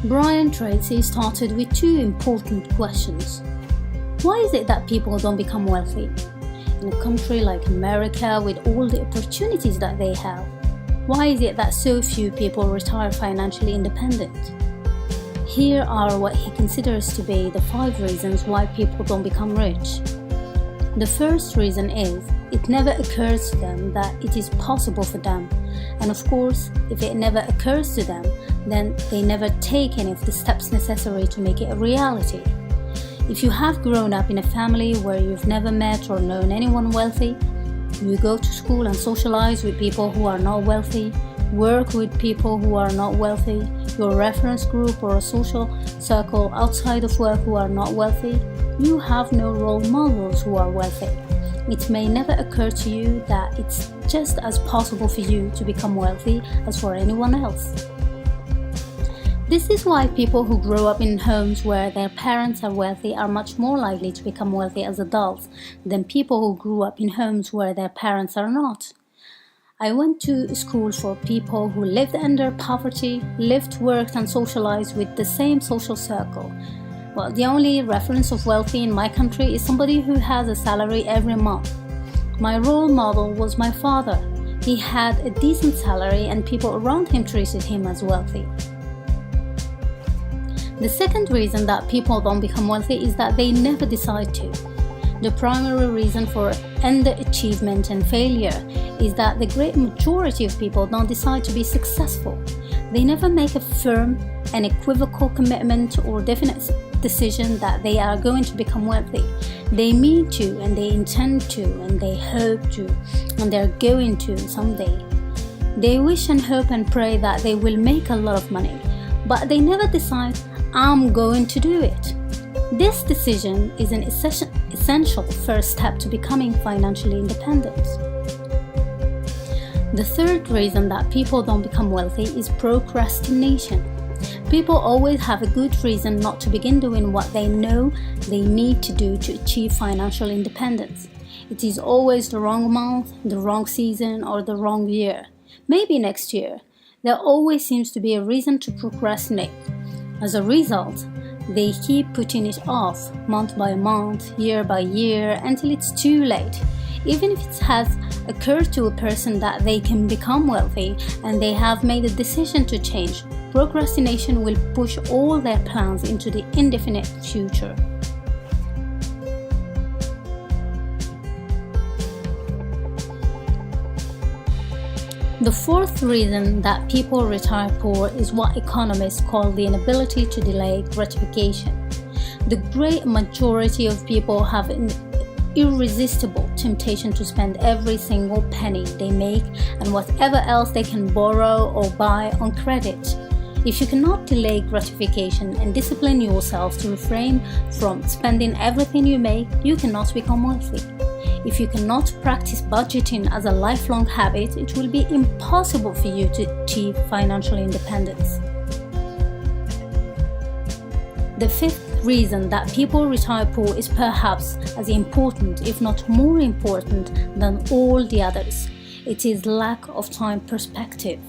Brian Tracy started with two important questions. Why is it that people don't become wealthy? In a country like America, with all the opportunities that they have, why is it that so few people retire financially independent? Here are what he considers to be the 5 reasons why people don't become rich. The first reason is it never occurs to them that it is possible for them. And of course, if it never occurs to them, then they never take any of the steps necessary to make it a reality. If you have grown up in a family where you've never met or known anyone wealthy, you go to school and socialize with people who are not wealthy, work with people who are not wealthy, your reference group or a social circle outside of work who are not wealthy, you have no role models who are wealthy. It may never occur to you that it's just as possible for you to become wealthy as for anyone else. This is why people who grow up in homes where their parents are wealthy are much more likely to become wealthy as adults than people who grew up in homes where their parents are not. I went to school for people who lived under poverty, lived, worked and socialized with the same social circle. Well, the only reference of wealthy in my country is somebody who has a salary every month. My role model was my father. He had a decent salary and people around him treated him as wealthy. The second reason that people don't become wealthy is that they never decide to. The primary reason for underachievement and failure is that the great majority of people don't decide to be successful. They never make a firm and equivocal commitment or definite decision that they are going to become wealthy. They mean to, and they intend to, and they hope to, and they're going to someday. They wish and hope and pray that they will make a lot of money, but they never decide, I'm going to do it. This decision is an essential first step to becoming financially independent. The third reason that people don't become wealthy is procrastination. People always have a good reason not to begin doing what they know they need to do to achieve financial independence. It is always the wrong month, the wrong season, or the wrong year. Maybe next year. There always seems to be a reason to procrastinate. As a result, they keep putting it off month by month, year by year, until it's too late. Even if it has occurred to a person that they can become wealthy and they have made a decision to change, procrastination will push all their plans into the indefinite future. The fourth reason that people retire poor is what economists call the inability to delay gratification. The great majority of people have an irresistible temptation to spend every single penny they make and whatever else they can borrow or buy on credit. If you cannot delay gratification and discipline yourself to refrain from spending everything you make, you cannot become wealthy. If you cannot practice budgeting as a lifelong habit, it will be impossible for you to achieve financial independence. The fifth reason that people retire poor is perhaps as important, if not more important, than all the others. It is lack of time perspective.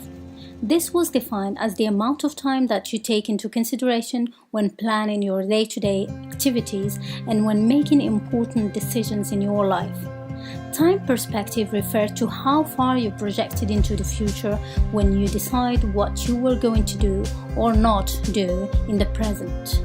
This was defined as the amount of time that you take into consideration when planning your day-to-day activities and when making important decisions in your life. Time perspective refers to how far you projected into the future when you decide what you were going to do or not do in the present.